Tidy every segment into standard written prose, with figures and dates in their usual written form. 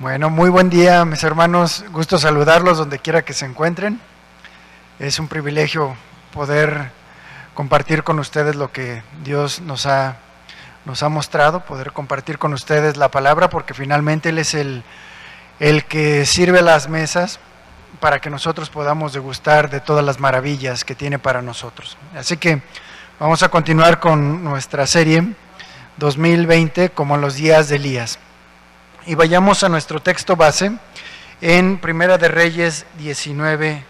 Bueno, muy buen día, mis hermanos. Gusto saludarlos donde quiera que se encuentren. Es un privilegio poder compartir con ustedes lo que Dios nos ha mostrado, poder compartir con ustedes la palabra, porque finalmente Él es el que sirve las mesas para que nosotros podamos degustar de todas las maravillas que tiene para nosotros. Así que vamos a continuar con nuestra serie 2020 como en los días de Elías. Y vayamos a nuestro texto base en Primera de Reyes 19:1.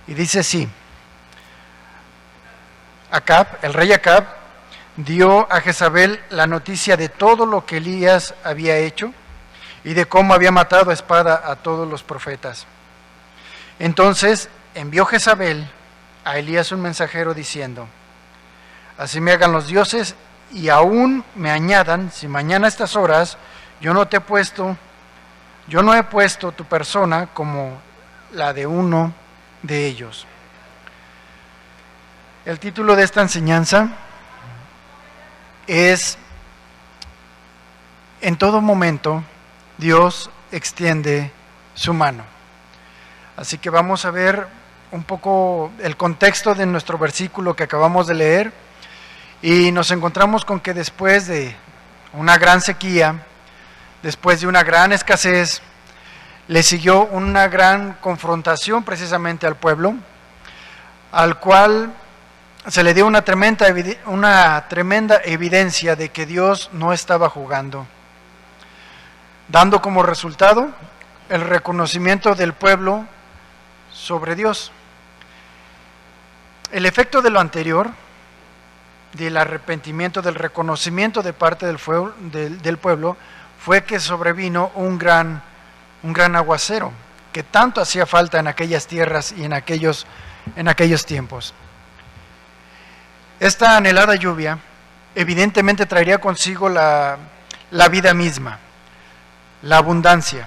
Y dice así: el rey Acab dio a Jezabel la noticia de todo lo que Elías había hecho y de cómo había matado a espada a todos los profetas. Entonces envió Jezabel a Elías un mensajero diciendo: así me hagan los dioses y aún me añadan, si mañana a estas horas yo no he puesto tu persona como la de uno de ellos. El título de esta enseñanza es: en todo momento Dios extiende su mano. Así que vamos a ver un poco el contexto de nuestro versículo que acabamos de leer. Y nos encontramos con que después de una gran sequía, después de una gran escasez, le siguió una gran confrontación precisamente al pueblo, al cual se le dio una tremenda evidencia de que Dios no estaba jugando, dando como resultado el reconocimiento del pueblo sobre Dios. El efecto de lo anterior, del arrepentimiento, del reconocimiento de parte del pueblo, fue que sobrevino un gran aguacero, que tanto hacía falta en aquellas tierras y en aquellos tiempos. Esta anhelada lluvia evidentemente traería consigo la vida misma, la abundancia,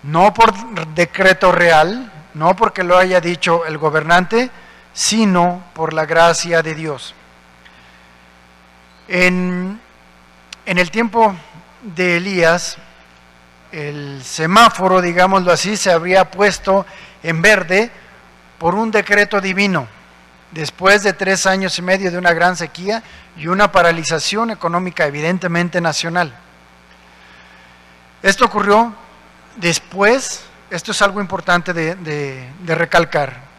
no por decreto real, no porque lo haya dicho el gobernante, sino por la gracia de Dios. En el tiempo de Elías, el semáforo, digámoslo así, se habría puesto en verde por un decreto divino, después de 3 años y medio de una gran sequía y una paralización económica evidentemente nacional. Esto ocurrió después, esto es algo importante de recalcar,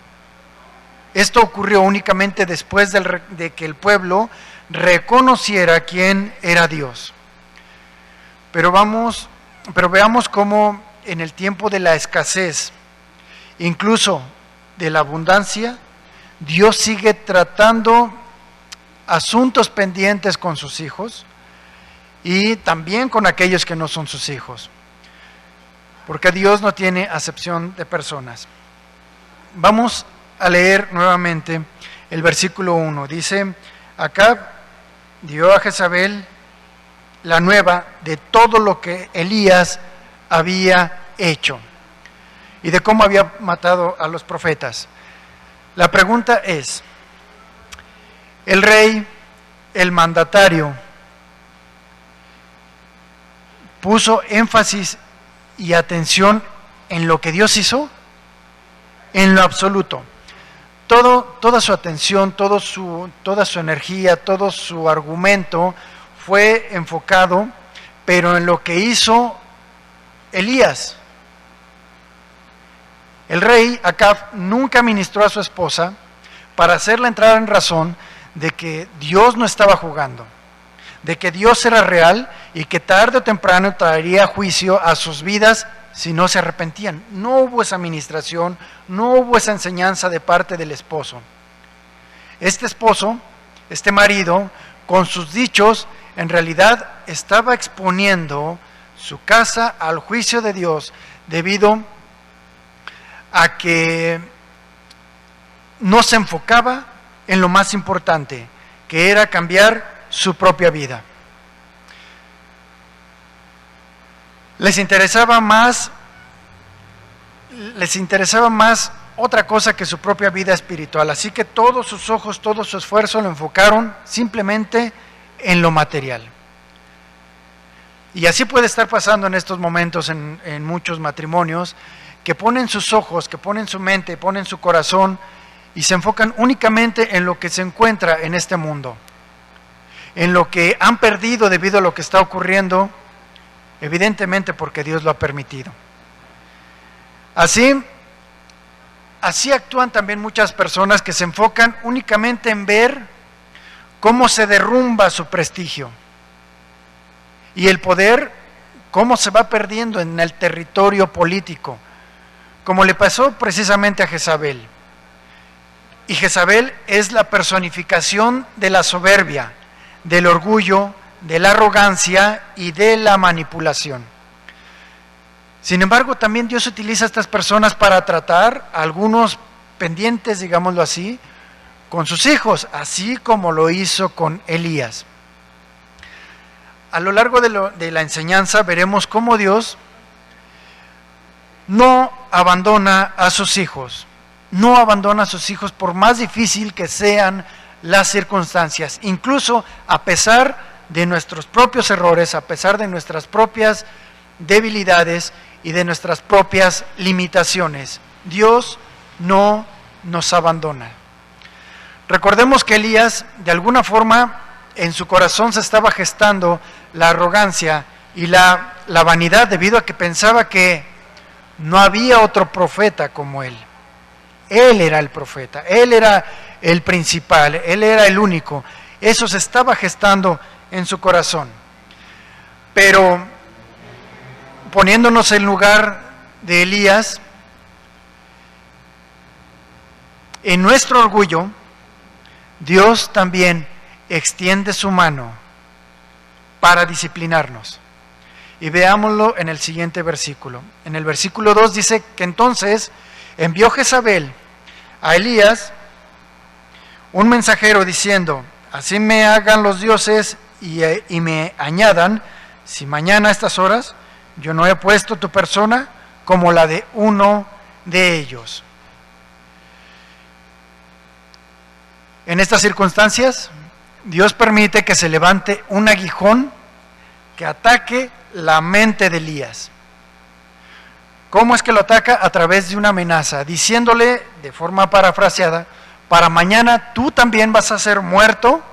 esto ocurrió únicamente después de que el pueblo reconociera quién era Dios. Pero veamos cómo en el tiempo de la escasez, incluso de la abundancia, Dios sigue tratando asuntos pendientes con sus hijos y también con aquellos que no son sus hijos, porque Dios no tiene acepción de personas. Vamos a leer nuevamente el versículo 1. Dice: Acab dio a Jezabel la nueva de todo lo que Elías había hecho y de cómo había matado a los profetas. La pregunta es: el rey, el mandatario, puso énfasis y atención en lo que Dios hizo, en lo absoluto. Toda su atención, toda su energía, todo su argumento fue enfocado, pero en lo que hizo Elías. El rey Acab nunca ministró a su esposa para hacerla entrar en razón de que Dios no estaba jugando, de que Dios era real y que tarde o temprano traería juicio a sus vidas si no se arrepentían. No hubo esa administración, no hubo esa enseñanza de parte del esposo. Este esposo, este marido, con sus dichos, en realidad estaba exponiendo su casa al juicio de Dios debido a que no se enfocaba en lo más importante, que era cambiar su propia vida. Les interesaba más otra cosa que su propia vida espiritual, así que todos sus ojos, todo su esfuerzo lo enfocaron simplemente en lo material. Y así puede estar pasando en estos momentos en muchos matrimonios, que ponen sus ojos, que ponen su mente, ponen su corazón y se enfocan únicamente en lo que se encuentra en este mundo, en lo que han perdido debido a lo que está ocurriendo, evidentemente porque Dios lo ha permitido. Así actúan también muchas personas que se enfocan únicamente en ver cómo se derrumba su prestigio y el poder, cómo se va perdiendo en el territorio político, como le pasó precisamente a Jezabel. Y Jezabel es la personificación de la soberbia, del orgullo, de la arrogancia y de la manipulación. Sin embargo, también Dios utiliza a estas personas para tratar a algunos pendientes, digámoslo así, con sus hijos, así como lo hizo con Elías. A lo largo de la enseñanza veremos cómo Dios no abandona a sus hijos, no abandona a sus hijos por más difícil que sean las circunstancias, incluso a pesar de nuestros propios errores, a pesar de nuestras propias debilidades y de nuestras propias limitaciones. Dios no nos abandona. Recordemos que Elías, de alguna forma, en su corazón se estaba gestando la arrogancia y la vanidad debido a que pensaba que no había otro profeta como él. Él era el profeta, él era el principal, él era el único. Eso se estaba gestando en su corazón. Pero poniéndonos en lugar de Elías, en nuestro orgullo, Dios también extiende su mano para disciplinarnos. Y veámoslo en el siguiente versículo. En el versículo 2 dice que entonces envió Jezabel a Elías un mensajero diciendo: así me hagan los dioses y me añadan, si mañana a estas horas yo no he puesto tu persona como la de uno de ellos. En estas circunstancias, Dios permite que se levante un aguijón que ataque la mente de Elías. ¿Cómo es que lo ataca? A través de una amenaza, diciéndole de forma parafraseada: para mañana tú también vas a ser muerto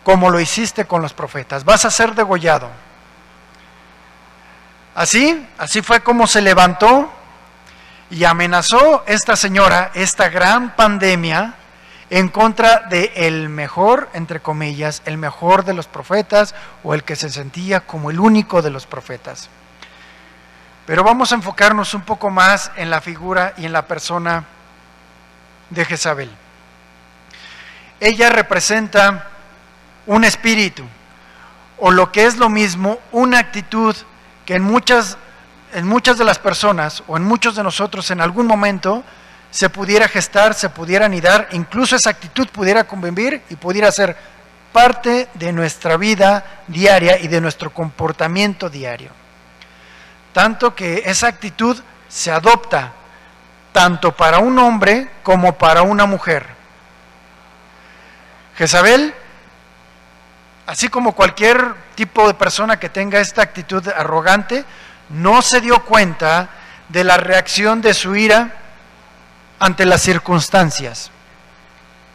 como lo hiciste con los profetas, vas a ser degollado. Así fue como se levantó y amenazó esta señora, esta gran pandemia, en contra de el mejor, entre comillas, el mejor de los profetas, o el que se sentía como el único de los profetas. Pero vamos a enfocarnos un poco más en la figura y en la persona de Jezabel. Ella representa un espíritu, o lo que es lo mismo, una actitud que en muchas de las personas, o en muchos de nosotros en algún momento, se pudiera gestar, se pudiera anidar, incluso esa actitud pudiera convivir y pudiera ser parte de nuestra vida diaria y de nuestro comportamiento diario. Tanto que esa actitud se adopta tanto para un hombre como para una mujer. Jezabel, así como cualquier tipo de persona que tenga esta actitud arrogante, no se dio cuenta de la reacción de su ira ante las circunstancias.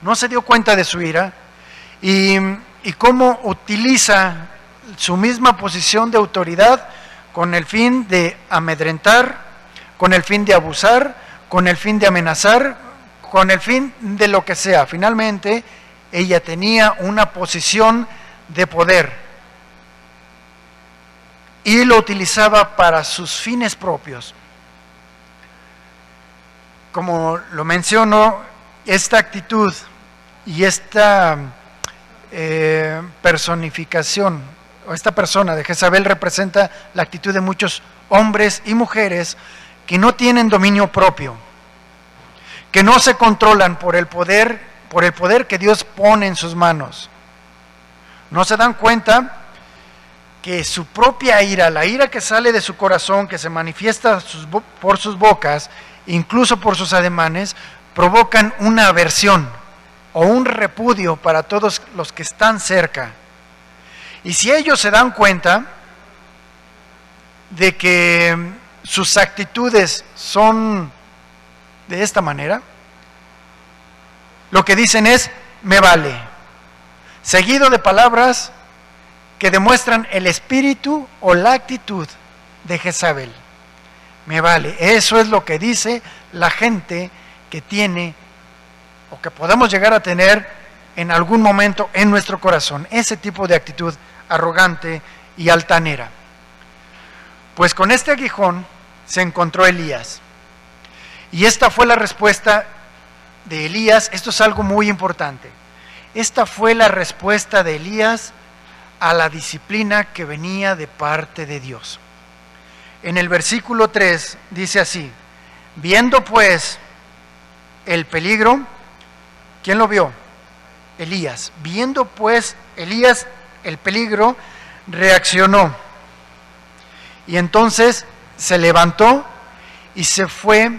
No se dio cuenta de su ira y cómo utiliza su misma posición de autoridad con el fin de amedrentar, con el fin de abusar, con el fin de amenazar, con el fin de lo que sea. Finalmente, ella tenía una posición de poder y lo utilizaba para sus fines propios. Como lo menciono, esta actitud y esta personificación, o esta persona de Jezabel, representa la actitud de muchos hombres y mujeres que no tienen dominio propio, que no se controlan por el poder que Dios pone en sus manos. No se dan cuenta que su propia ira, la ira que sale de su corazón, que se manifiesta por sus bocas, incluso por sus ademanes, provocan una aversión o un repudio para todos los que están cerca. Y si ellos se dan cuenta, de que sus actitudes son de esta manera, lo que dicen es, me vale, seguido de palabras que demuestran el espíritu o la actitud de Jezabel. Me vale, eso es lo que dice la gente que tiene o que podemos llegar a tener en algún momento en nuestro corazón, ese tipo de actitud arrogante y altanera. Pues con este aguijón se encontró Elías, y esta fue la respuesta de Elías. Esto es algo muy importante. Esta fue la respuesta de Elías a la disciplina que venía de parte de Dios. En el versículo 3 dice así: viendo pues el peligro, ¿quién lo vio? Elías. Viendo pues Elías el peligro, reaccionó, y entonces se levantó y se fue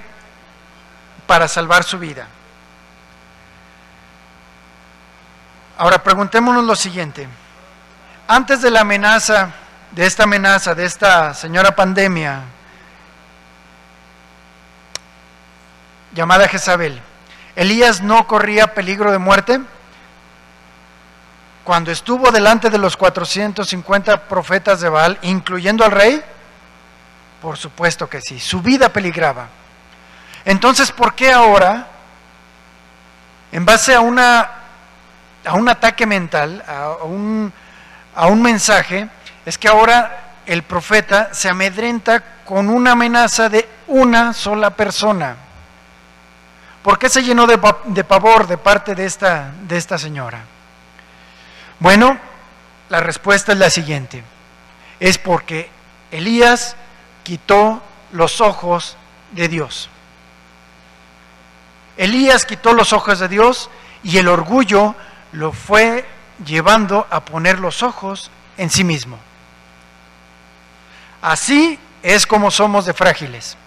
para salvar su vida. Ahora preguntémonos lo siguiente: antes de la amenaza, de esta señora pandemia llamada Jezabel, ¿Elías no corría peligro de muerte? Cuando estuvo delante de los 450 profetas de Baal, incluyendo al rey, por supuesto que sí, su vida peligraba. Entonces, ¿por qué ahora, en base a un ataque mental, a un mensaje, es que ahora el profeta se amedrenta con una amenaza de una sola persona? ¿Por qué se llenó de pavor de parte de esta señora? Bueno, la respuesta es la siguiente: es porque Elías quitó los ojos de Dios. Elías quitó los ojos de Dios, y el orgullo lo fue llevando a poner los ojos en sí mismo. Así es como somos de frágiles,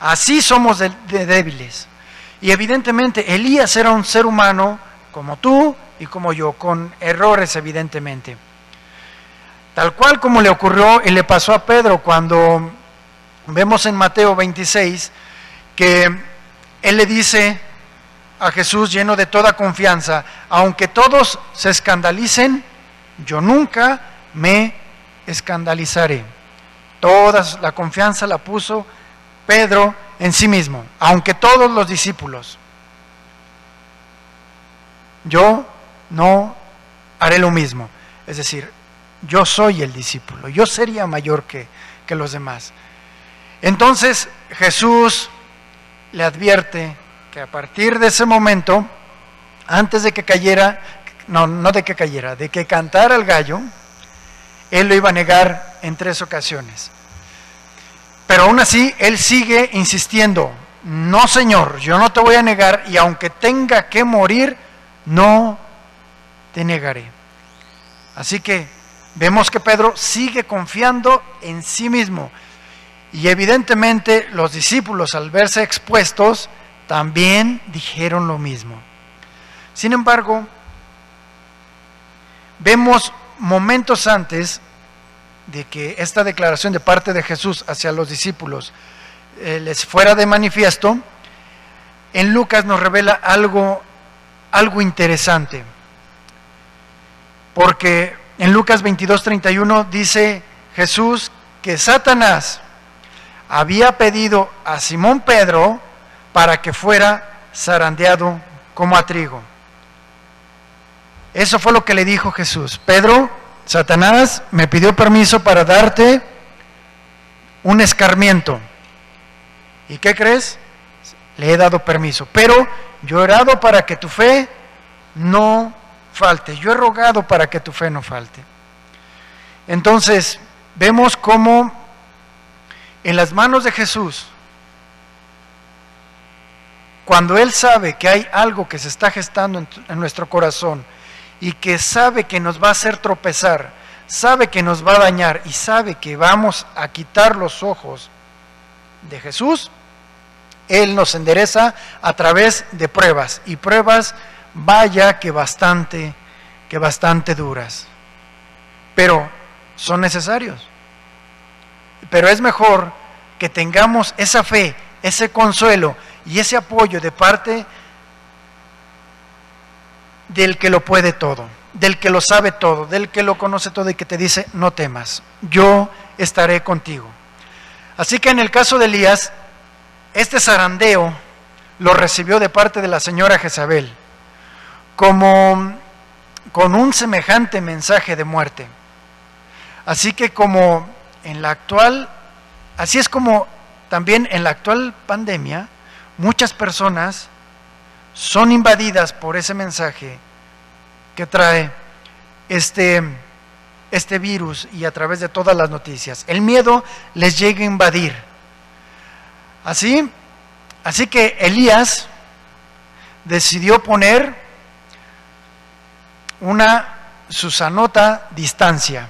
así somos de débiles. Y evidentemente Elías era un ser humano como tú y como yo, con errores evidentemente. Tal cual como le ocurrió y le pasó a Pedro, cuando vemos en Mateo 26 que él le dice a Jesús, lleno de toda confianza: aunque todos se escandalicen, yo nunca me escandalizaré. Toda la confianza la puso Pedro en sí mismo, aunque todos los discípulos. Yo no haré lo mismo. Es decir, yo soy el discípulo, yo sería mayor que los demás. Entonces Jesús le advierte que a partir de ese momento, antes de que cayera, de que cantara el gallo, él lo iba a negar en 3 ocasiones. Pero aún así, él sigue insistiendo: no, Señor, yo no te voy a negar, y aunque tenga que morir, no te negaré. Así que vemos que Pedro sigue confiando en sí mismo, y evidentemente los discípulos, al verse expuestos, también dijeron lo mismo. Sin embargo, vemos momentos antes de que esta declaración de parte de Jesús hacia los discípulos les fuera de manifiesto, en Lucas nos revela algo interesante. Porque en Lucas 22:31 dice Jesús que Satanás había pedido a Simón Pedro para que fuera zarandeado como a trigo. Eso fue lo que le dijo Jesús: Pedro, Satanás me pidió permiso para darte un escarmiento. ¿Y qué crees? Le he dado permiso, pero yo he orado para que tu fe no falte. Yo he rogado para que tu fe no falte. Entonces, vemos cómo en las manos de Jesús, cuando Él sabe que hay algo que se está gestando en nuestro corazón, y que sabe que nos va a hacer tropezar, sabe que nos va a dañar, y sabe que vamos a quitar los ojos de Jesús, Él nos endereza a través de pruebas, y pruebas, vaya que bastante duras, pero son necesarios. pero es mejor que tengamos esa fe, ese consuelo y ese apoyo de parte del que lo puede todo, del que lo sabe todo, del que lo conoce todo y que te dice: no temas, yo estaré contigo. Así que en el caso de Elías, este zarandeo lo recibió de parte de la señora Jezabel como con un semejante mensaje de muerte. Así que así es como también en la actual pandemia, muchas personas son invadidas por ese mensaje que trae este virus, y a través de todas las noticias el miedo les llega a invadir. Así que Elías decidió poner una Susanota distancia.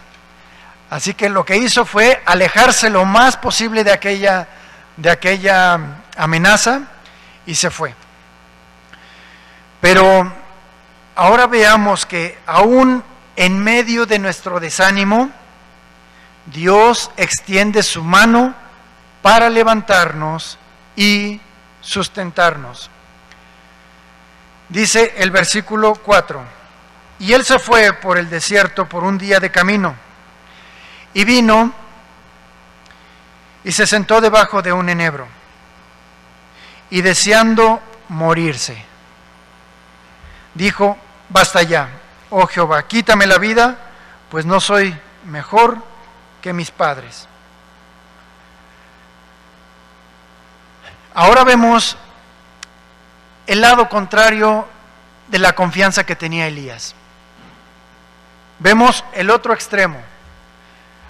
Así que lo que hizo fue alejarse lo más posible de aquella amenaza, y se fue. Pero ahora veamos que aún en medio de nuestro desánimo, Dios extiende su mano para levantarnos y sustentarnos. Dice el versículo 4: y él se fue por el desierto por un día de camino, y vino y se sentó debajo de un enebro, y deseando morirse, dijo: basta ya, oh Jehová, quítame la vida, pues no soy mejor que mis padres. Ahora vemos el lado contrario de la confianza que tenía Elías. Vemos el otro extremo.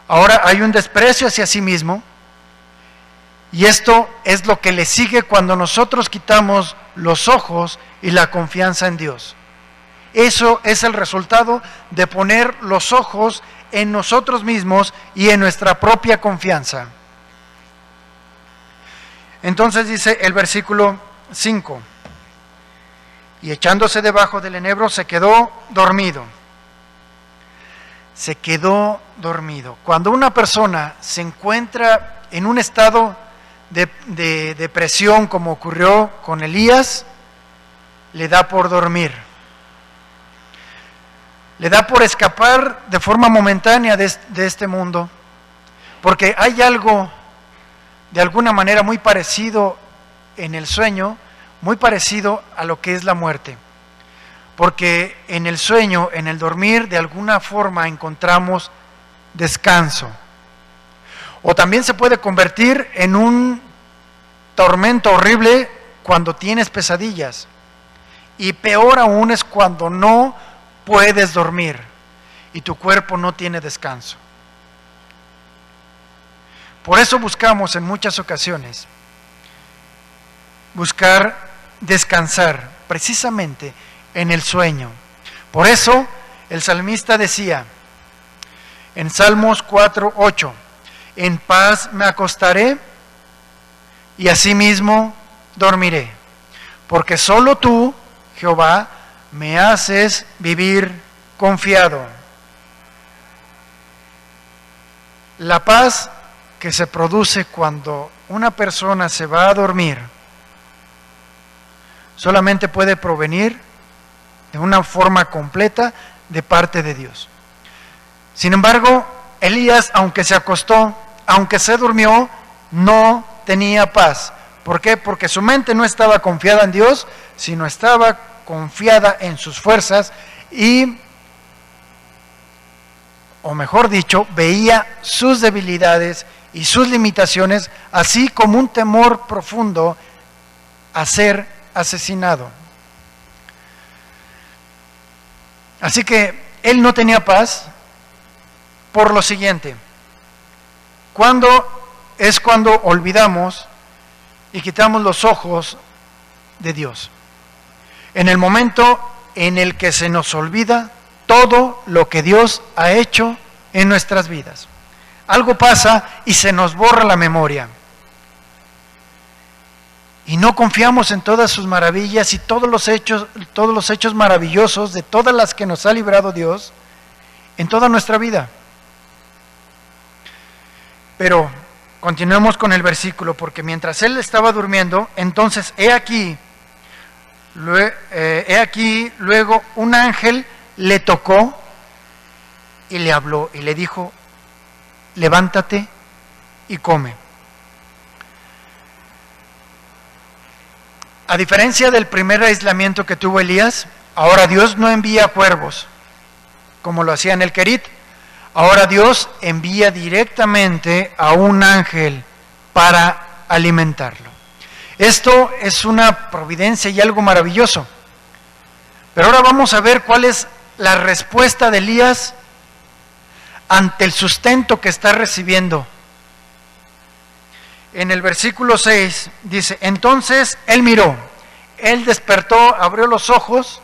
Ahora hay un desprecio hacia sí mismo, y esto es lo que le sigue cuando nosotros quitamos los ojos y la confianza en Dios. Eso es el resultado de poner los ojos en nosotros mismos y en nuestra propia confianza. Entonces dice el versículo 5: y echándose debajo del enebro se quedó dormido. Se quedó dormido. Cuando una persona se encuentra en un estado de depresión, como ocurrió con Elías, le da por dormir. Le da por escapar de forma momentánea de este mundo, porque hay algo de alguna manera muy parecido en el sueño, muy parecido a lo que es la muerte. Porque en el sueño, en el dormir, de alguna forma encontramos descanso. O también se puede convertir en un tormento horrible cuando tienes pesadillas. Y peor aún es cuando no puedes dormir y tu cuerpo no tiene descanso. Por eso buscamos en muchas ocasiones buscar descansar precisamente en el sueño. Por eso el salmista decía en Salmos 4:8: en paz me acostaré y asimismo dormiré, porque solo tú, Jehová, me haces vivir confiado. La paz que se produce cuando una persona se va a dormir solamente puede provenir de una forma completa de parte de Dios. Sin embargo, Elías, aunque se acostó, aunque se durmió, no tenía paz. ¿Por qué? Porque su mente no estaba confiada en Dios, sino estaba confiada en sus fuerzas o mejor dicho, veía sus debilidades y sus limitaciones, así como un temor profundo a ser asesinado. Así que él no tenía paz por lo siguiente: cuando olvidamos y quitamos los ojos de Dios. En el momento en el que se nos olvida todo lo que Dios ha hecho en nuestras vidas. Algo pasa y se nos borra la memoria. Y no confiamos en todas sus maravillas y todos los hechos maravillosos de todas las que nos ha librado Dios en toda nuestra vida. Pero continuemos con el versículo, porque mientras él estaba durmiendo, entonces he aquí luego un ángel le tocó y le habló y le dijo: levántate y come. A diferencia del primer aislamiento que tuvo Elías, ahora Dios no envía cuervos como lo hacía en el Querit. Ahora Dios envía directamente a un ángel para alimentarlo. Esto es una providencia y algo maravilloso. Pero ahora vamos a ver cuál es la respuesta de Elías ante el sustento que está recibiendo. En el versículo 6 dice: entonces él miró, él despertó, abrió los ojos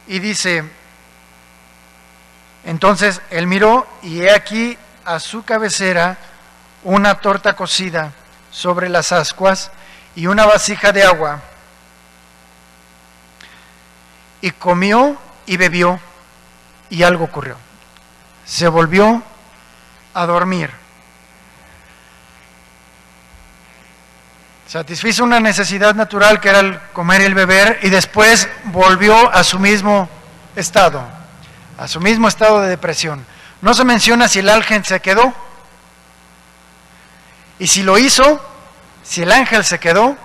y dice: entonces él miró y he aquí a su cabecera una torta cocida sobre las ascuas y una vasija de agua. Y comió y bebió, y algo ocurrió. Se volvió a dormir. Satisfizo una necesidad natural que era el comer y el beber, y después volvió a su mismo estado de depresión. No se menciona si el ángel se quedó, y si lo hizo, si el ángel se quedó,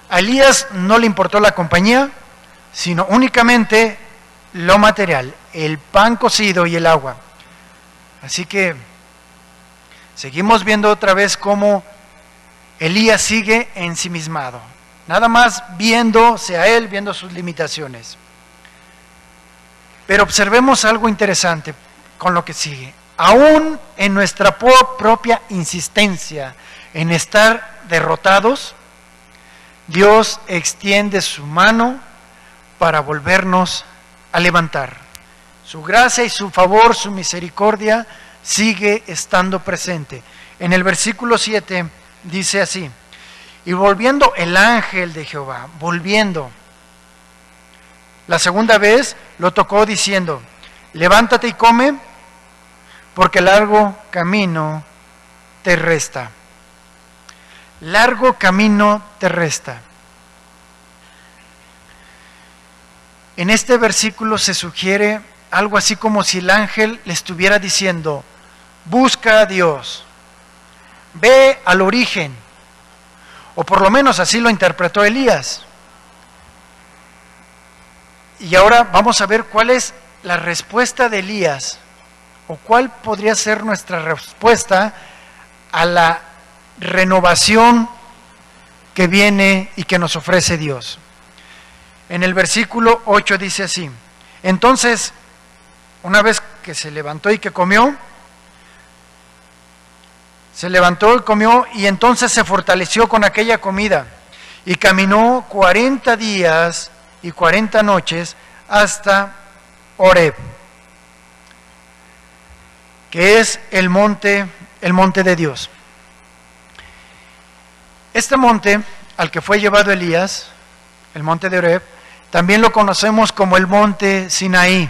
a Elías no le importó la compañía, sino únicamente lo material, el pan cocido y el agua. Así que seguimos viendo otra vez cómo Elías sigue ensimismado, nada más viéndose a él, viendo sus limitaciones. Pero observemos algo interesante con lo que sigue. Aún en nuestra propia insistencia en estar derrotados, Dios extiende su mano para volvernos a levantar. Su gracia y su favor, su misericordia sigue estando presente. En el versículo 7 dice así: y volviendo el ángel de Jehová, la segunda vez lo tocó diciendo: levántate y come, porque largo camino te resta. Largo camino te resta. En este versículo se sugiere algo así como si el ángel le estuviera diciendo: busca a Dios, ve al origen, o por lo menos así lo interpretó Elías. Y ahora vamos a ver cuál es la respuesta de Elías, o cuál podría ser nuestra respuesta a la renovación que viene y que nos ofrece Dios. En el versículo 8 dice así: entonces, una vez que se levantó y que comió, se levantó y comió, y entonces se fortaleció con aquella comida, y caminó 40 días y 40 noches hasta Horeb, que es el monte de Dios. Este monte al que fue llevado Elías, el monte de Horeb, también lo conocemos como el monte Sinaí,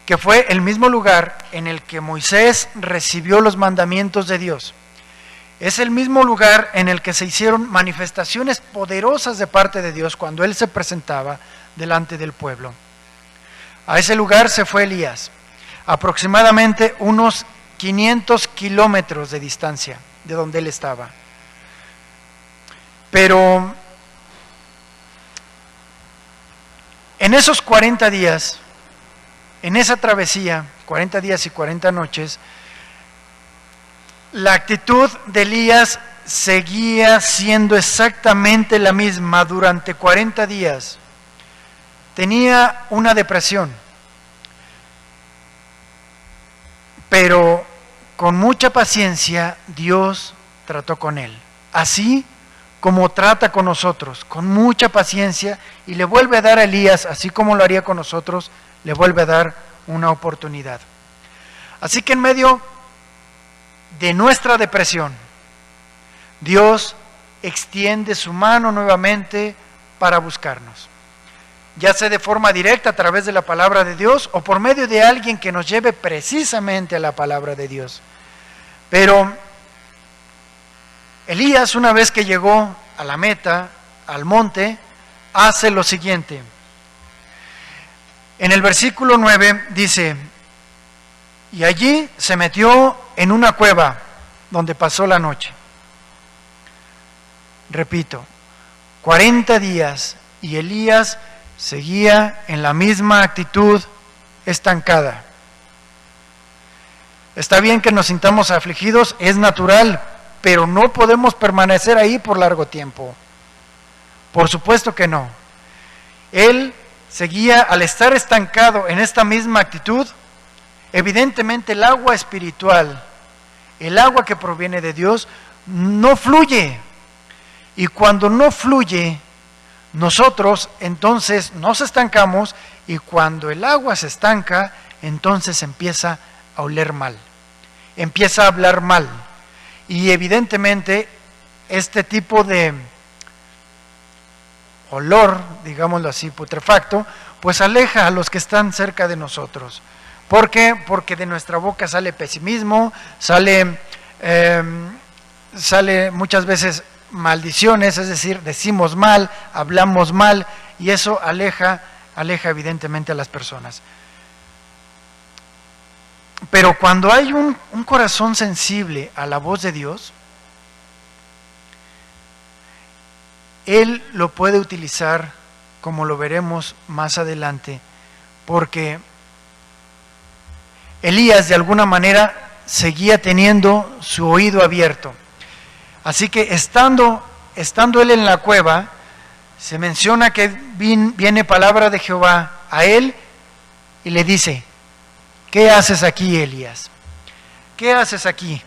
que fue el mismo lugar en el que Moisés recibió los mandamientos de Dios. Es el mismo lugar en el que se hicieron manifestaciones poderosas de parte de Dios cuando Él se presentaba delante del pueblo. A ese lugar se fue Elías, aproximadamente unos 500 kilómetros de distancia de donde él estaba. Pero en esos 40 días, en esa travesía, 40 días y 40 noches, la actitud de Elías seguía siendo exactamente la misma durante 40 días. Tenía una depresión, pero con mucha paciencia Dios trató con él, así como trata con nosotros, con mucha paciencia, y le vuelve a dar a Elías, así como lo haría con nosotros, le vuelve a dar una oportunidad. Así que en medio de nuestra depresión, Dios extiende su mano nuevamente para buscarnos. ya sea de forma directa a través de la palabra de Dios o por medio de alguien que nos lleve precisamente a la palabra de Dios. Pero Elías, una vez que llegó a la meta, al monte, hace lo siguiente. En el versículo 9 dice: y allí se metió en una cueva donde pasó la noche. Repito, 40 días, y Elías seguía en la misma actitud estancada. Está bien que nos sintamos afligidos, es natural, pero no podemos permanecer ahí por largo tiempo. Por supuesto que no. Él seguía, al estar estancado en esta misma actitud, evidentemente el agua espiritual, el agua que proviene de Dios, no fluye. Y cuando no fluye, nosotros entonces nos estancamos, y cuando el agua se estanca, entonces empieza a oler mal, empieza a hablar mal. Y evidentemente este tipo de olor, digámoslo así, putrefacto, pues aleja a los que están cerca de nosotros. ¿Por qué? Porque de nuestra boca sale pesimismo, sale muchas veces maldiciones, es decir, decimos mal, hablamos mal, y eso aleja evidentemente a las personas. Pero cuando hay un corazón sensible a la voz de Dios, Él lo puede utilizar, como lo veremos más adelante, porque Elías de alguna manera seguía teniendo su oído abierto. Así que estando él en la cueva, se menciona que viene palabra de Jehová a él y le dice: ¿qué haces aquí, Elías? ¿Qué haces aquí?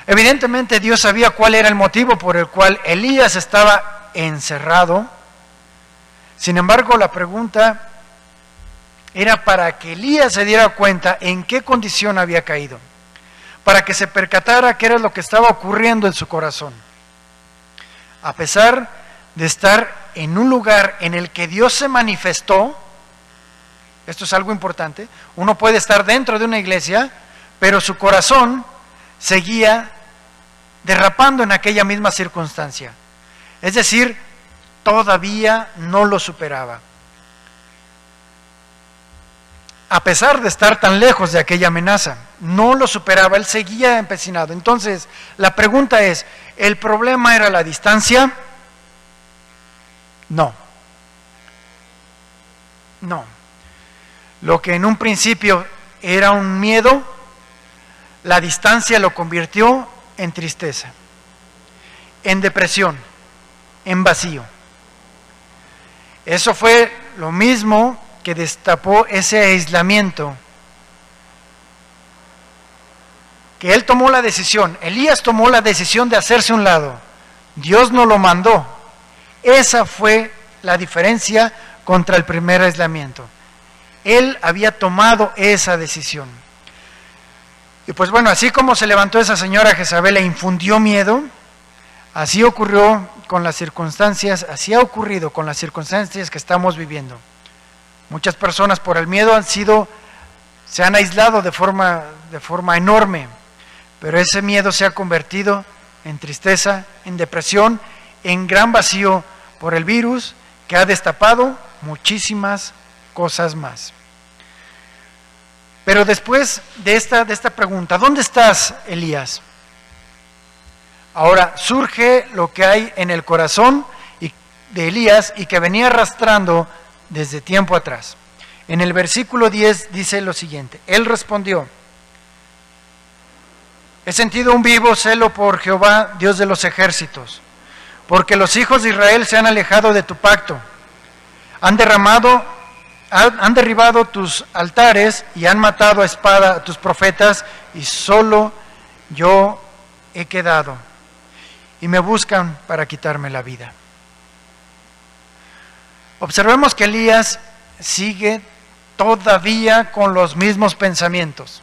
Evidentemente Dios sabía cuál era el motivo por el cual Elías estaba encerrado. Sin embargo, la pregunta era para que Elías se diera cuenta en qué condición había caído, para que se percatara qué era lo que estaba ocurriendo en su corazón. A pesar de estar en un lugar en el que Dios se manifestó, esto es algo importante, uno puede estar dentro de una iglesia, pero su corazón seguía derrapando en aquella misma circunstancia. Es decir, todavía no lo superaba. A pesar de estar tan lejos de aquella amenaza, no lo superaba, él seguía empecinado. Entonces, la pregunta es, ¿el problema era la distancia? No. No. Lo que en un principio era un miedo, la distancia lo convirtió en tristeza, en depresión, en vacío. Eso fue lo mismo que destapó ese aislamiento, que él tomó la decisión, Elías tomó la decisión de hacerse a un lado, Dios no lo mandó. Esa fue la diferencia contra el primer aislamiento. Él había tomado esa decisión. Y pues bueno, así como se levantó esa señora Jezabel e infundió miedo, así ocurrió con las circunstancias, así ha ocurrido con las circunstancias que estamos viviendo. Muchas personas por el miedo se han aislado de forma enorme, pero ese miedo se ha convertido en tristeza, en depresión, en gran vacío por el virus que ha destapado muchísimas cosas más. Pero después de esta pregunta, ¿dónde estás, Elías? Ahora surge lo que hay en el corazón de Elías y que venía arrastrando desde tiempo atrás. En el versículo 10 dice lo siguiente: él respondió: he sentido un vivo celo por Jehová, Dios de los ejércitos, porque los hijos de Israel se han alejado de tu pacto, han derribado tus altares y han matado a espada a tus profetas, y solo yo he quedado, y me buscan para quitarme la vida. Observemos que Elías sigue todavía con los mismos pensamientos,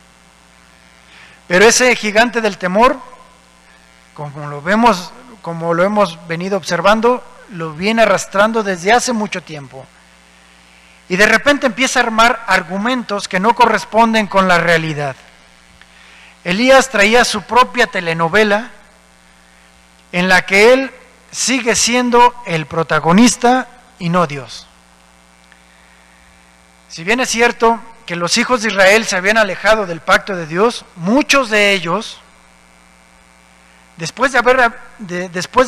pero ese gigante del temor, como lo hemos venido observando, lo viene arrastrando desde hace mucho tiempo. y de repente empieza a armar argumentos que no corresponden con la realidad. Elías traía su propia telenovela en la que él sigue siendo el protagonista y no Dios. Si bien es cierto que los hijos de Israel se habían alejado del pacto de Dios, muchos de ellos, después de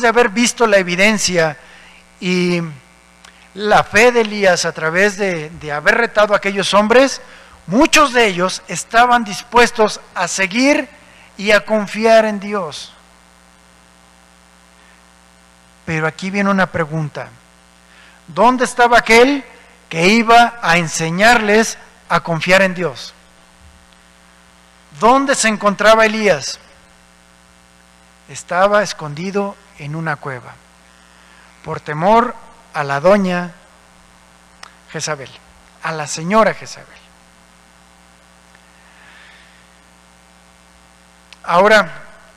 haber visto la evidencia y la fe de Elías a través de haber retado a aquellos hombres, muchos de ellos estaban dispuestos a seguir y a confiar en Dios. Pero aquí viene una pregunta. ¿Dónde estaba aquel que iba a enseñarles a confiar en Dios? ¿Dónde se encontraba Elías? Estaba escondido en una cueva, por temor a la doña Jezabel, a la señora Jezabel. Ahora,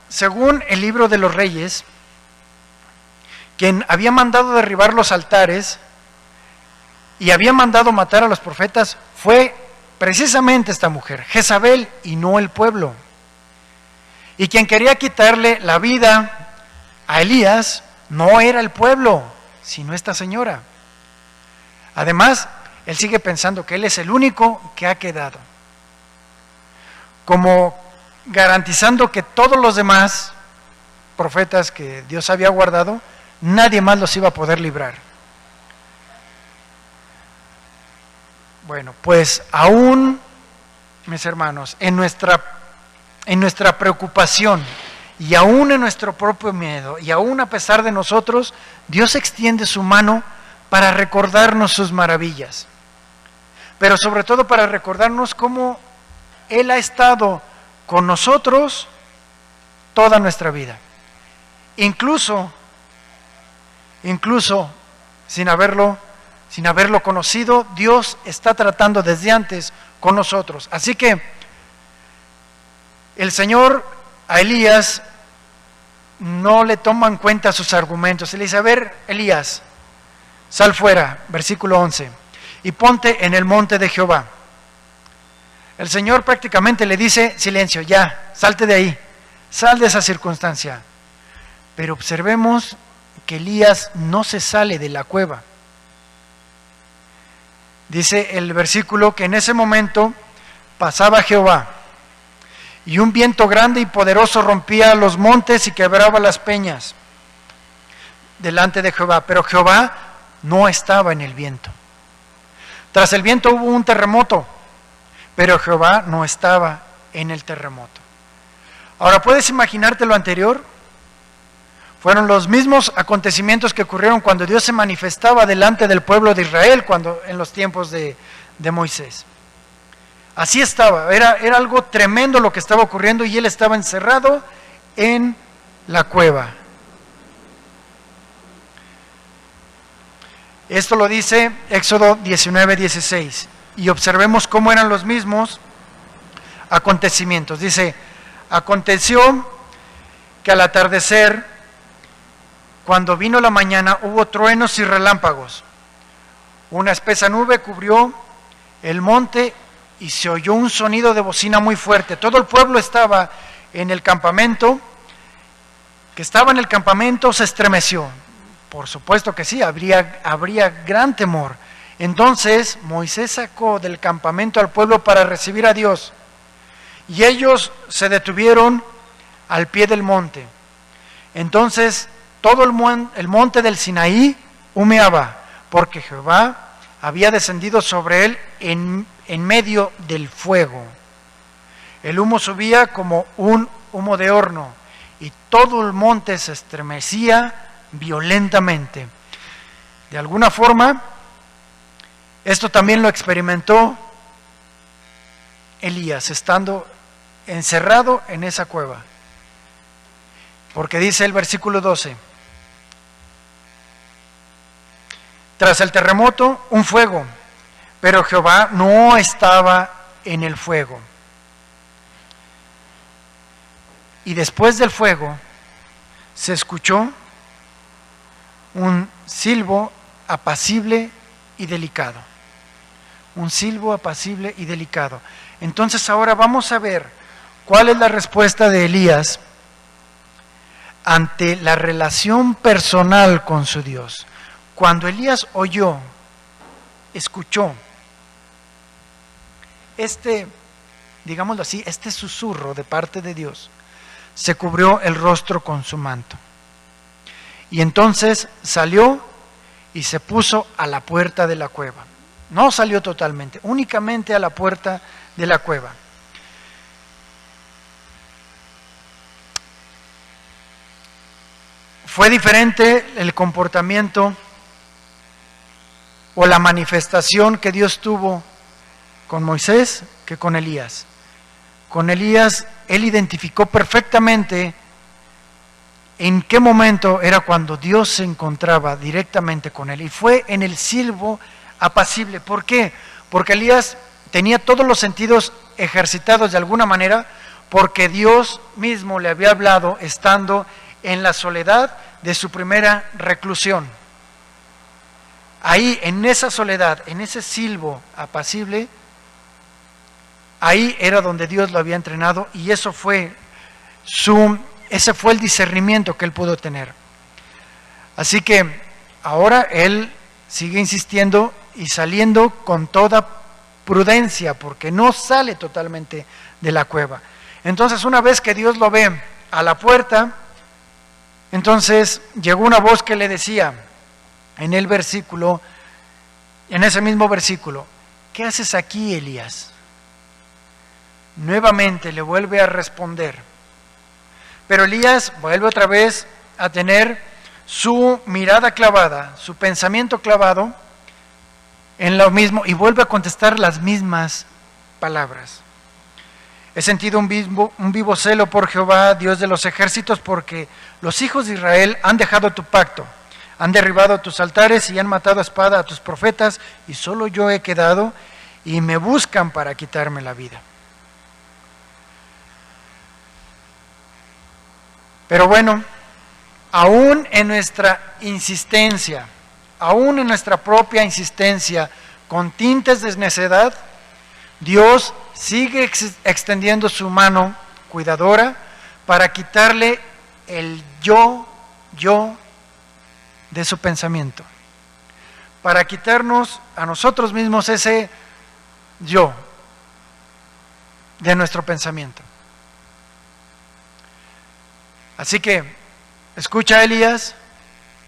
según el libro de los Reyes, quien había mandado derribar los altares y había mandado matar a los profetas fue precisamente esta mujer, Jezabel, y no el pueblo. Y quien quería quitarle la vida a Elías no era el pueblo, sino esta señora. Además, él sigue pensando que él es el único que ha quedado, como garantizando que todos los demás profetas que Dios había guardado, nadie más los iba a poder librar. Bueno, pues aún, mis hermanos, en nuestra preocupación y aún en nuestro propio miedo y aún a pesar de nosotros, Dios extiende su mano para recordarnos sus maravillas, pero sobre todo para recordarnos cómo Él ha estado con nosotros toda nuestra vida, incluso sin haberlo conocido. Dios está tratando desde antes con nosotros. Así que el Señor a Elías no le toma en cuenta sus argumentos. Él dice: a ver, Elías, sal fuera, versículo 11, y ponte en el monte de Jehová. El Señor prácticamente le dice: silencio, ya, salte de ahí, sal de esa circunstancia. Pero observemos que Elías no se sale de la cueva. Dice el versículo que en ese momento pasaba Jehová, y un viento grande y poderoso rompía los montes y quebraba las peñas delante de Jehová, pero Jehová no estaba en el viento. Tras el viento hubo un terremoto, pero Jehová no estaba en el terremoto. Ahora, ¿puedes imaginarte lo anterior? Fueron los mismos acontecimientos que ocurrieron cuando Dios se manifestaba delante del pueblo de Israel en los tiempos de Moisés. Así estaba, era algo tremendo lo que estaba ocurriendo y él estaba encerrado en la cueva. Esto lo dice Éxodo 19:16, y observemos cómo eran los mismos acontecimientos. Dice: aconteció que al atardecer, cuando vino la mañana, hubo truenos y relámpagos. Una espesa nube cubrió el monte y se oyó un sonido de bocina muy fuerte. Todo el pueblo estaba en el campamento, se estremeció. Por supuesto que sí, habría gran temor. Entonces Moisés sacó del campamento al pueblo para recibir a Dios, y ellos se detuvieron al pie del monte. Entonces todo el monte del Sinaí humeaba, porque Jehová había descendido sobre él en medio del fuego. El humo subía como un humo de horno, y todo el monte se estremecía violentamente. De alguna forma, esto también lo experimentó Elías, estando encerrado en esa cueva. Porque dice el versículo 12: tras el terremoto, un fuego, pero Jehová no estaba en el fuego. Y después del fuego se escuchó un silbo apacible y delicado. un silbo apacible y delicado. Entonces ahora vamos a ver cuál es la respuesta de Elías ante la relación personal con su Dios. Cuando Elías oyó, escuchó digámoslo así, este susurro de parte de Dios, se cubrió el rostro con su manto. Y entonces salió y se puso a la puerta de la cueva. No salió totalmente, únicamente a la puerta de la cueva. Fue diferente el comportamiento o la manifestación que Dios tuvo con Moisés que con Elías. Con Elías, él identificó perfectamente en qué momento era cuando Dios se encontraba directamente con él. Y fue en el silbo apacible. ¿Por qué? Porque Elías tenía todos los sentidos ejercitados de alguna manera, porque Dios mismo le había hablado estando en la soledad de su primera reclusión. Ahí, en esa soledad, en ese silbo apacible, ahí era donde Dios lo había entrenado, y ese fue el discernimiento que él pudo tener. Así que ahora él sigue insistiendo y saliendo con toda prudencia, porque no sale totalmente de la cueva. Entonces, una vez que Dios lo ve a la puerta, entonces llegó una voz que le decía en ese mismo versículo: ¿qué haces aquí, Elías? Nuevamente le vuelve a responder. Pero Elías vuelve otra vez a tener su mirada clavada, su pensamiento clavado en lo mismo, y vuelve a contestar las mismas palabras. He sentido un vivo celo por Jehová, Dios de los ejércitos, porque los hijos de Israel han dejado tu pacto, han derribado tus altares y han matado a espada a tus profetas, y solo yo he quedado, y me buscan para quitarme la vida. Pero bueno, aún en nuestra insistencia, aún en nuestra propia insistencia, con tintes de necedad, Dios sigue extendiendo su mano cuidadora para quitarle el yo de su pensamiento, para quitarnos a nosotros mismos ese yo de nuestro pensamiento. Así que, escucha, Elías,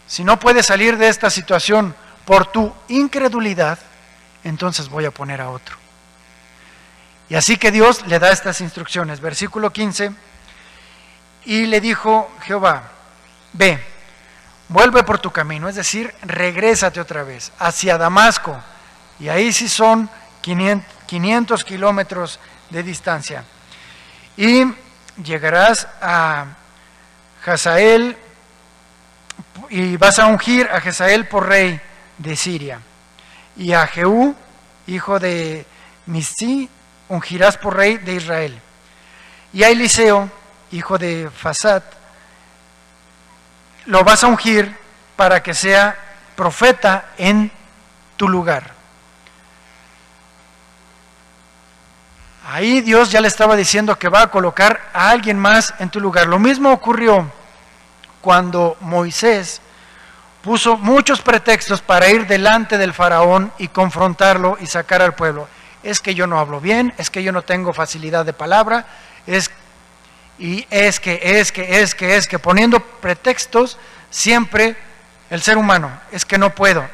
si no puedes salir de esta situación por tu incredulidad, entonces voy a poner a otro. Y así que Dios le da estas instrucciones. Versículo 15, y le dijo Jehová: ve, vuelve por tu camino, es decir, regrésate otra vez hacia Damasco, y ahí sí son 500 kilómetros de distancia, y llegarás a Hazael, y vas a ungir a Hazael por rey de Siria, y a Jehú, hijo de Misí, ungirás por rey de Israel, y a Eliseo, hijo de Fasat, lo vas a ungir para que sea profeta en tu lugar. Ahí Dios ya le estaba diciendo que va a colocar a alguien más en tu lugar. Lo mismo ocurrió cuando Moisés puso muchos pretextos para ir delante del faraón y confrontarlo y sacar al pueblo. Es que yo no hablo bien, es que yo no tengo facilidad de palabra, es que, poniendo pretextos siempre el ser humano, es que no puedo.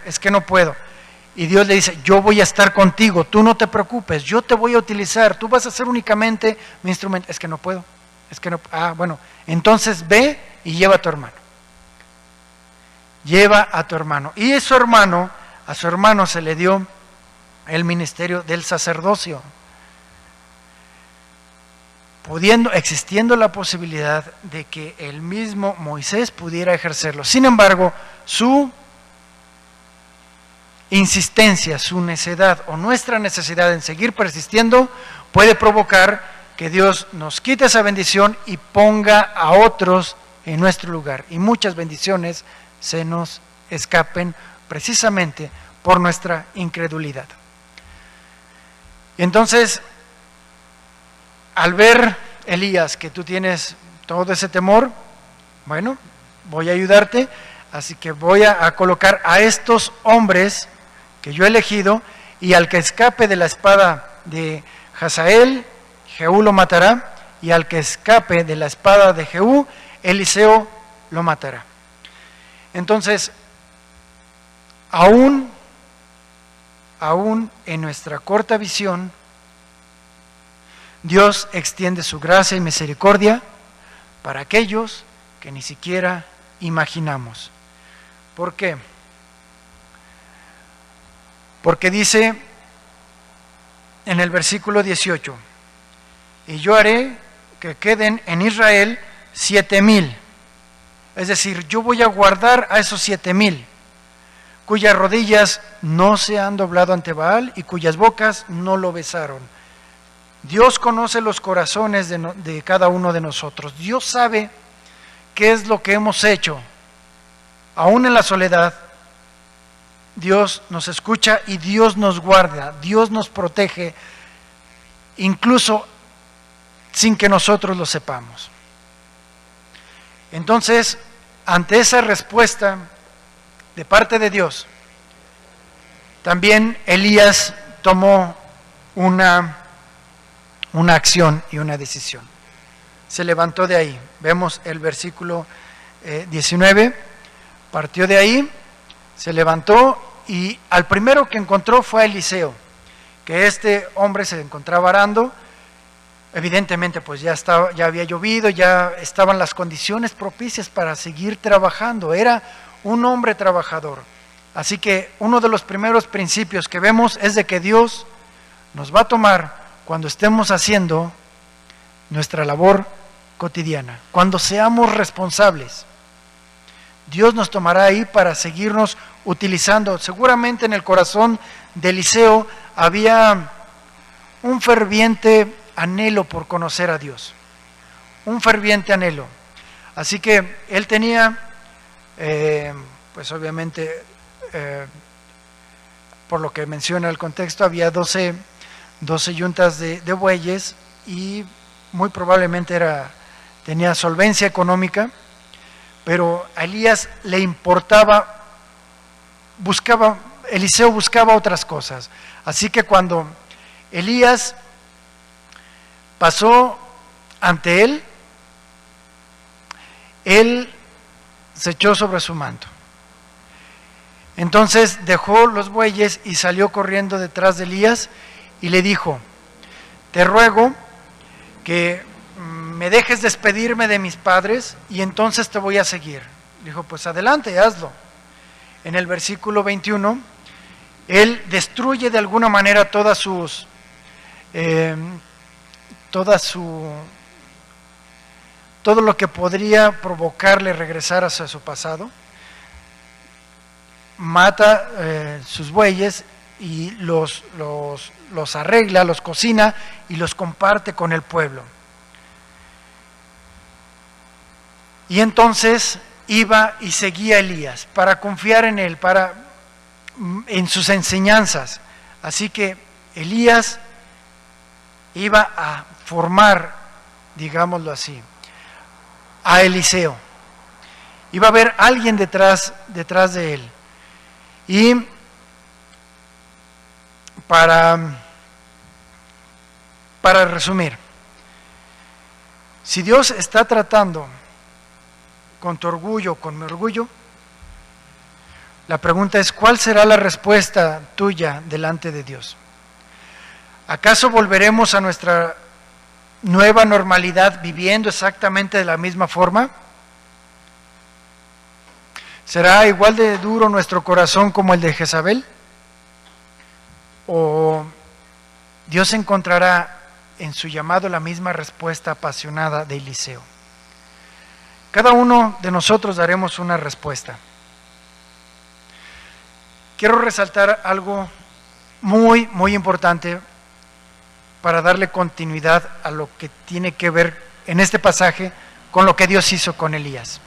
Y Dios le dice: yo voy a estar contigo, tú no te preocupes, yo te voy a utilizar, tú vas a ser únicamente mi instrumento. Es que no puedo, bueno, entonces ve y lleva a tu hermano. Lleva a tu hermano. Y a su hermano se le dio el ministerio del sacerdocio, existiendo la posibilidad de que el mismo Moisés pudiera ejercerlo. Sin embargo, su insistencia, su necedad o nuestra necesidad en seguir persistiendo puede provocar que Dios nos quite esa bendición y ponga a otros en nuestro lugar, y muchas bendiciones se nos escapen precisamente por nuestra incredulidad. Y entonces, al ver, Elías, que tú tienes todo ese temor, bueno, voy a ayudarte, así que voy a colocar a estos hombres que yo he elegido, y al que escape de la espada de Hazael, Jehú lo matará, y al que escape de la espada de Jehú, Eliseo lo matará. Entonces, aún en nuestra corta visión, Dios extiende su gracia y misericordia para aquellos que ni siquiera imaginamos. ¿Por qué? Porque dice en el versículo 18, y yo haré que queden en Israel 7,000. Es decir, yo voy a guardar a esos 7,000, cuyas rodillas no se han doblado ante Baal y cuyas bocas no lo besaron. Dios conoce los corazones de cada uno de nosotros. Dios sabe qué es lo que hemos hecho. Aún en la soledad, Dios nos escucha y Dios nos guarda, Dios nos protege, incluso sin que nosotros lo sepamos. Entonces, ante esa respuesta de parte de Dios, también Elías tomó una acción y una decisión. Se levantó de ahí. Vemos el versículo 19, partió de ahí, se levantó y al primero que encontró fue a Eliseo, que este hombre se encontraba arando. Evidentemente pues ya había llovido, ya estaban las condiciones propicias para seguir trabajando, era un hombre trabajador. Así que uno de los primeros principios que vemos es de que Dios nos va a tomar cuando estemos haciendo nuestra labor cotidiana, cuando seamos responsables. Dios nos tomará ahí para seguirnos utilizando. Seguramente en el corazón de Eliseo había un ferviente anhelo por conocer a Dios, un ferviente anhelo. Así que él tenía, pues obviamente, por lo que menciona el contexto, había 12 yuntas de bueyes y muy probablemente tenía solvencia económica, pero a Elías le importaba, Eliseo buscaba otras cosas. Así que cuando Elías pasó ante él se echó sobre su manto. Entonces dejó los bueyes y salió corriendo detrás de Elías y le dijo: te ruego que me dejes despedirme de mis padres y entonces te voy a seguir. Dijo: pues adelante, hazlo. En el versículo 21, él destruye de alguna manera todo lo que podría provocarle regresar hacia su pasado. Mata sus bueyes y los arregla, los cocina y los comparte con el pueblo. Y entonces iba y seguía a Elías para confiar en él, en sus enseñanzas. Así que Elías iba a formar, digámoslo así, a Eliseo. Iba a haber alguien detrás de él. Y para resumir, si Dios está tratando con tu orgullo, con mi orgullo, la pregunta es: ¿cuál será la respuesta tuya delante de Dios? ¿Acaso volveremos a nuestra nueva normalidad viviendo exactamente de la misma forma? ¿Será igual de duro nuestro corazón como el de Jezabel? ¿O Dios encontrará en su llamado la misma respuesta apasionada de Eliseo? Cada uno de nosotros daremos una respuesta. Quiero resaltar algo muy, muy importante para darle continuidad a lo que tiene que ver en este pasaje con lo que Dios hizo con Elías.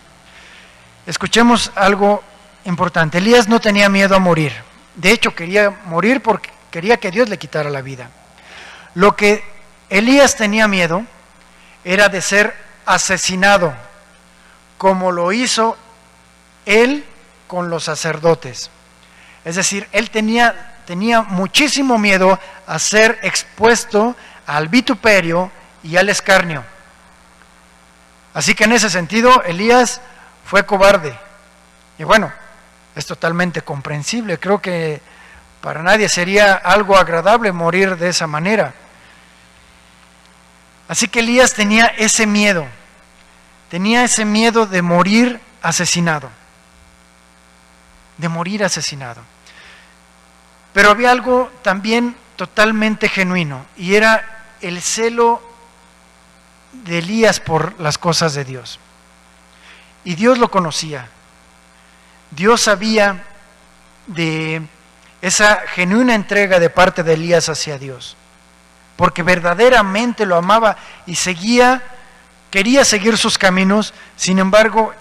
Escuchemos algo importante. Elías no tenía miedo a morir. De hecho, quería morir porque quería que Dios le quitara la vida. Lo que Elías tenía miedo era de ser asesinado, como lo hizo él con los sacerdotes. Es decir, él tenía muchísimo miedo a ser expuesto al vituperio y al escarnio. Así que en ese sentido, Elías fue cobarde. Y bueno, es totalmente comprensible. Creo que para nadie sería algo agradable morir de esa manera. Así que Elías tenía ese miedo de morir asesinado. Pero había algo también totalmente genuino, y era el celo de Elías por las cosas de Dios. Y Dios lo conocía. Dios sabía de esa genuina entrega de parte de Elías hacia Dios, porque verdaderamente lo amaba y quería seguir sus caminos. Sin embargo,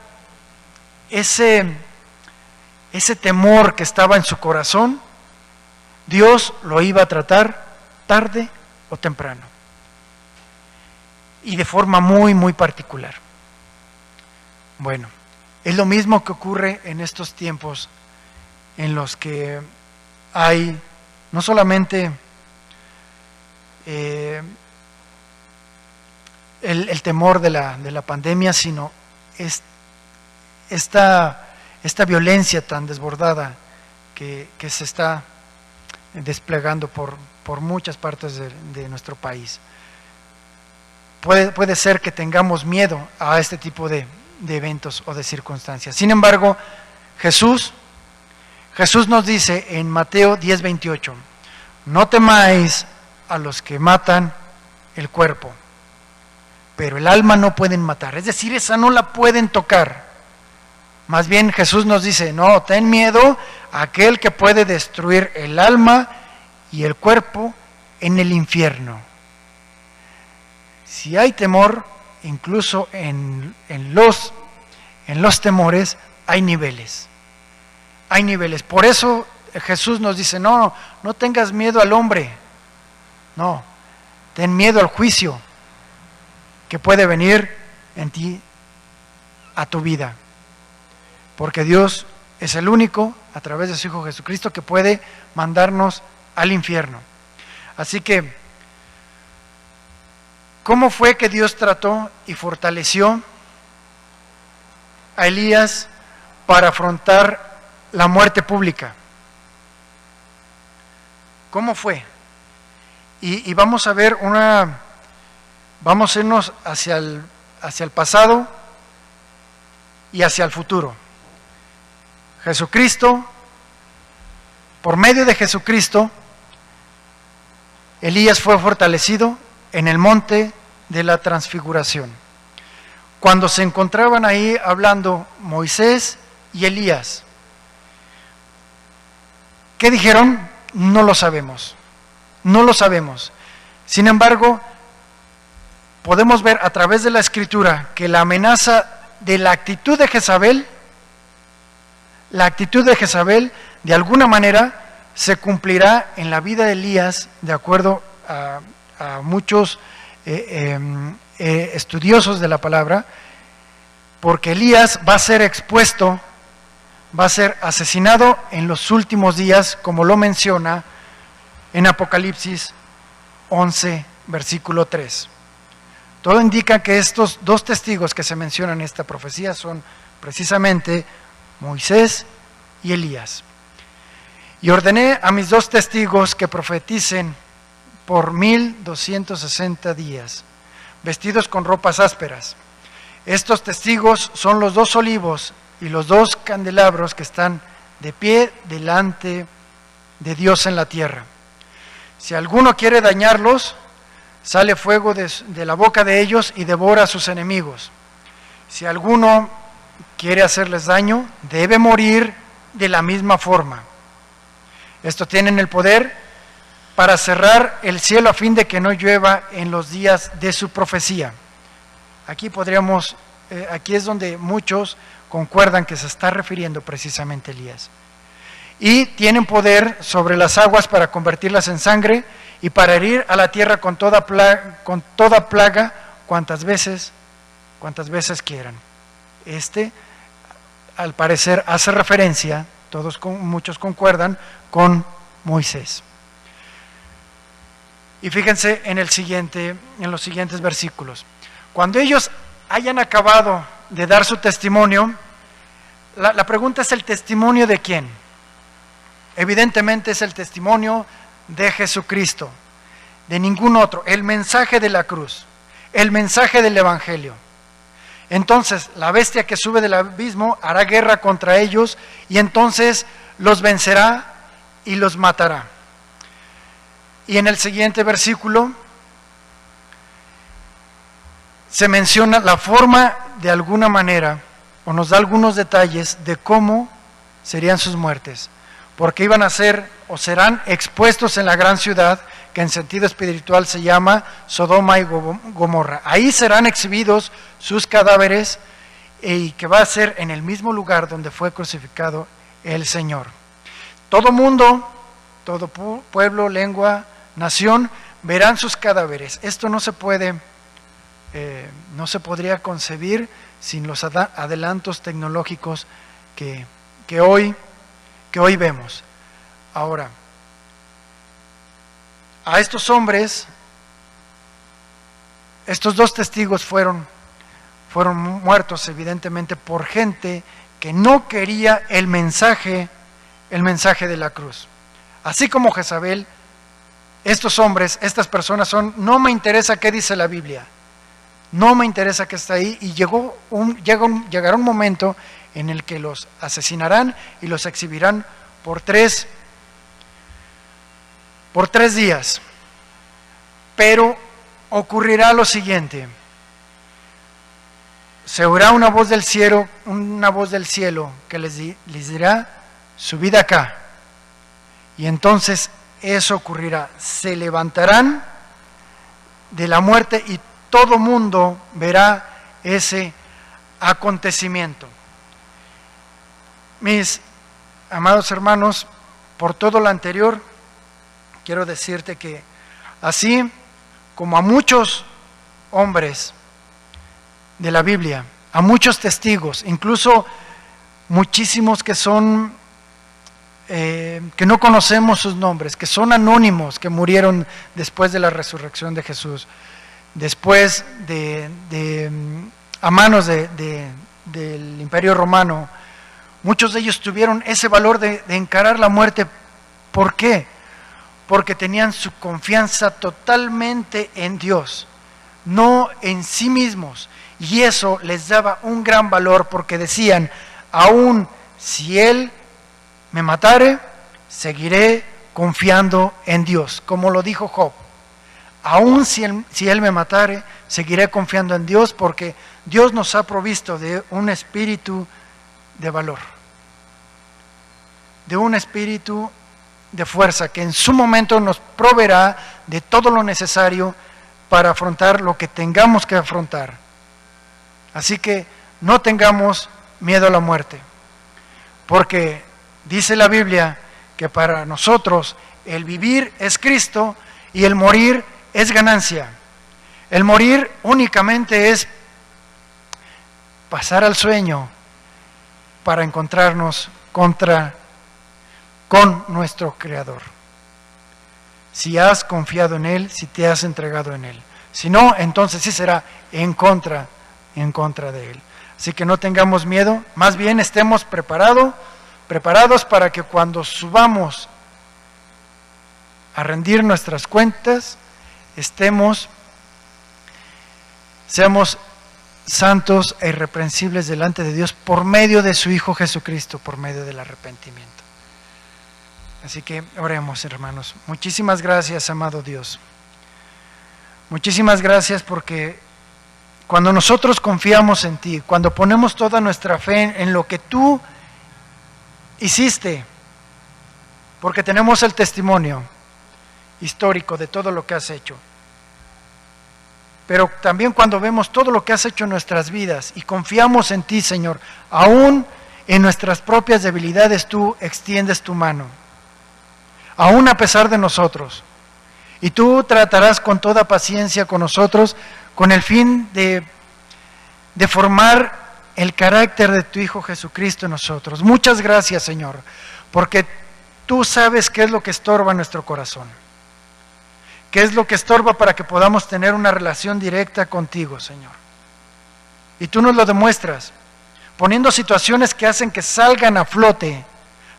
ese temor que estaba en su corazón, Dios lo iba a tratar tarde o temprano, y de forma muy, muy particular. Bueno, es lo mismo que ocurre en estos tiempos en los que hay no solamente el temor de la pandemia, sino esta violencia tan desbordada que se está desplegando por muchas partes de nuestro país. Puede ser que tengamos miedo a este tipo de eventos o de circunstancias. Sin embargo, Jesús nos dice en Mateo 10:28, no temáis a los que matan el cuerpo, pero el alma no pueden matar. Es decir, esa no la pueden tocar. Más bien Jesús nos dice, no, ten miedo a aquel que puede destruir el alma y el cuerpo en el infierno. Si hay temor, incluso en los temores hay niveles. Por eso Jesús nos dice, no tengas miedo al hombre, no, ten miedo al juicio que puede venir en ti a tu vida. Porque Dios es el único, a través de su Hijo Jesucristo, que puede mandarnos al infierno. Así que, ¿cómo fue que Dios trató y fortaleció a Elías para afrontar la muerte pública? ¿Cómo fue? Y vamos a ver vamos a irnos hacia el pasado y hacia el futuro. Jesucristo, por medio de Jesucristo, Elías fue fortalecido en el monte de la transfiguración. Cuando se encontraban ahí hablando Moisés y Elías, ¿qué dijeron? No lo sabemos. Sin embargo, podemos ver a través de la Escritura que la amenaza de la actitud de Jezabel, de alguna manera se cumplirá en la vida de Elías, de acuerdo a muchos estudiosos de la palabra, porque Elías va a ser expuesto, va a ser asesinado en los últimos días, como lo menciona en Apocalipsis 11, versículo 3. Todo indica que estos dos testigos que se mencionan en esta profecía son precisamente Moisés y Elías. Y ordené a mis dos testigos que profeticen por 1260 días, vestidos con ropas ásperas. Estos testigos son los dos olivos y los dos candelabros que están de pie delante de Dios en la tierra. Si alguno quiere dañarlos, sale fuego de la boca de ellos y devora a sus enemigos. Si alguno quiere hacerles daño, debe morir de la misma forma. Estos tienen el poder para cerrar el cielo a fin de que no llueva en los días de su profecía. Aquí es donde muchos concuerdan que se está refiriendo precisamente a Elías. Y tienen poder sobre las aguas para convertirlas en sangre y para herir a la tierra con toda plaga cuantas veces quieran. Al parecer, hace referencia, muchos concuerdan, con Moisés. Y fíjense en los siguientes versículos. Cuando ellos hayan acabado de dar su testimonio, la pregunta es: ¿el testimonio de quién? Evidentemente es el testimonio de Jesucristo, de ningún otro, el mensaje de la cruz, el mensaje del Evangelio. Entonces la bestia que sube del abismo hará guerra contra ellos y entonces los vencerá y los matará. Y en el siguiente versículo se menciona la forma, de alguna manera, o nos da algunos detalles de cómo serían sus muertes, porque iban a ser o serán expuestos en la gran ciudad, que en sentido espiritual se llama Sodoma y Gomorra. Ahí serán exhibidos sus cadáveres, y que va a ser en el mismo lugar donde fue crucificado el Señor. Todo mundo, todo pueblo, lengua, nación, verán sus cadáveres. Esto no se podría concebir sin los adelantos tecnológicos que hoy vemos. Ahora, a estos hombres, estos dos testigos fueron muertos evidentemente por gente que no quería el mensaje de la cruz. Así como Jezabel, estos hombres, estas personas no me interesa qué dice la Biblia, no me interesa qué está ahí, y llegará un momento en el que los asesinarán y los exhibirán por tres días. Pero ocurrirá lo siguiente: se oirá una voz del cielo que les dirá: subid acá. Y entonces eso ocurrirá. Se levantarán de la muerte y todo mundo verá ese acontecimiento. Mis amados hermanos, por todo lo anterior, quiero decirte que así como a muchos hombres de la Biblia, a muchos testigos, incluso muchísimos que no conocemos sus nombres, que son anónimos, que murieron después de la resurrección de Jesús, después a manos del Imperio Romano, muchos de ellos tuvieron ese valor de encarar la muerte. ¿Por qué? Porque tenían su confianza totalmente en Dios, no en sí mismos. Y eso les daba un gran valor, porque decían: aún si Él me matare, seguiré confiando en Dios. Como lo dijo Job: aún si él me matare, seguiré confiando en Dios, porque Dios nos ha provisto de un espíritu de valor, de un espíritu de fuerza, que en su momento nos proveerá de todo lo necesario para afrontar lo que tengamos que afrontar. Así que no tengamos miedo a la muerte, porque dice la Biblia que para nosotros el vivir es Cristo y el morir es ganancia. El morir únicamente es pasar al sueño para encontrarnos con nuestro Creador. Si has confiado en Él, si te has entregado en Él. Si no, entonces sí será en contra de Él. Así que no tengamos miedo, más bien estemos preparados para que cuando subamos a rendir nuestras cuentas, seamos santos e irreprensibles delante de Dios por medio de su Hijo Jesucristo, por medio del arrepentimiento. Así que oremos, hermanos. Muchísimas gracias, amado Dios. Muchísimas gracias, porque cuando nosotros confiamos en ti, cuando ponemos toda nuestra fe en lo que tú hiciste, porque tenemos el testimonio histórico de todo lo que has hecho, pero también cuando vemos todo lo que has hecho en nuestras vidas y confiamos en ti, Señor, aún en nuestras propias debilidades tú extiendes tu mano, aún a pesar de nosotros, Y tú tratarás con toda paciencia con nosotros, con el fin de formar el carácter de tu Hijo Jesucristo en nosotros. Muchas gracias, Señor, porque tú sabes qué es lo que estorba en nuestro corazón, qué es lo que estorba para que podamos tener una relación directa contigo, Señor. Y tú nos lo demuestras, poniendo situaciones que hacen que salgan a flote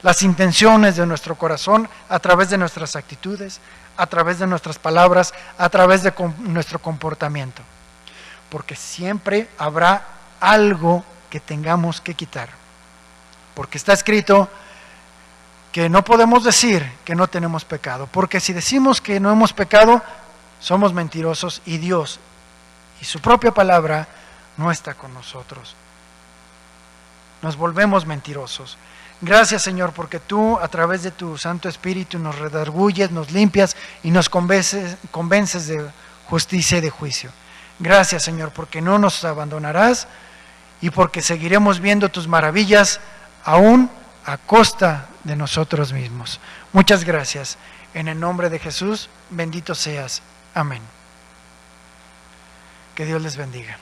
las intenciones de nuestro corazón a través de nuestras actitudes, a través de nuestras palabras, a través de nuestro comportamiento. Porque siempre habrá algo que tengamos que quitar. Porque está escrito que no podemos decir que no tenemos pecado. Porque si decimos que no hemos pecado, somos mentirosos y Dios y su propia palabra no está con nosotros. Nos volvemos mentirosos. Gracias, Señor, porque tú a través de tu Santo Espíritu nos redarguyes, nos limpias y nos convences de justicia y de juicio. Gracias, Señor, porque no nos abandonarás y porque seguiremos viendo tus maravillas aún a costa de nosotros mismos. Muchas gracias. En el nombre de Jesús, bendito seas. Amén. Que Dios les bendiga.